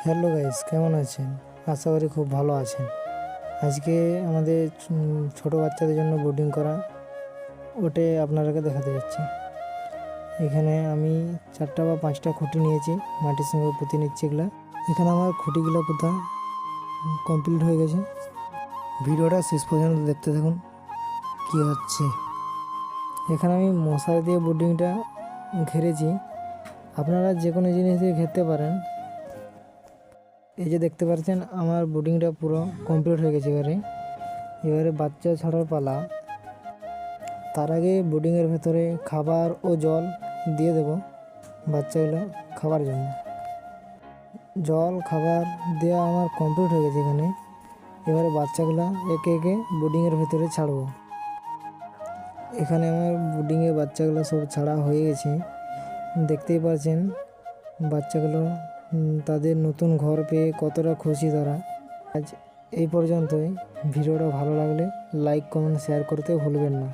Hello guys, কেমন আছেন? আশা করি খুব ভালো আছেন। আজকে আমাদের ছোট বাচ্চাদের জন্য বোর্ডিং করা ওটাই আপনাদেরকে দেখাতে যাচ্ছি। এখানে আমি 4টা বা 5টা খুঁটি নিয়েছি, মাটির সঙ্গে পুঁতে নিচ্ছি এগুলা। এখানে আমার খুঁটিগুলো পোঁতা কমপ্লিট হয়ে গেছে। ভিডিওটা শেষ পর্যন্ত দেখতে থাকুন কি হচ্ছে। এখানে আমি মশারি দিয়ে বোর্ডিংটা ঘেরেছি, আপনারা যে কোনো জিনিস দিয়ে ঘেরতে পারেন। এই যে দেখতে পাচ্ছেন আমার বোর্ডিংটা পুরো কমপ্লিট হয়ে গেছে। এবারে বাচ্চা ছাড়ার পালা। তার আগে বোর্ডিংয়ের ভেতরে খাবার ও জল দিয়ে দেব বাচ্চাগুলো খাবার জন্য। জল খাবার দেওয়া আমার কমপ্লিট হয়ে গেছে এখানে। এবারে বাচ্চাগুলো একে একে বোর্ডিংয়ের ভেতরে ছাড়বো। এখানে আমার বোর্ডিংয়ে বাচ্চাগুলো সব ছাড়া হয়ে গেছে। দেখতেই পাচ্ছেন বাচ্চাগুলো তাদের নতুন ঘর পেয়ে কতটা খুশি তারা। আজ এই পর্যন্তই। ভিডিওটা ভালো লাগলে লাইক, কমেন্ট, শেয়ার করতে ভুলবেন না।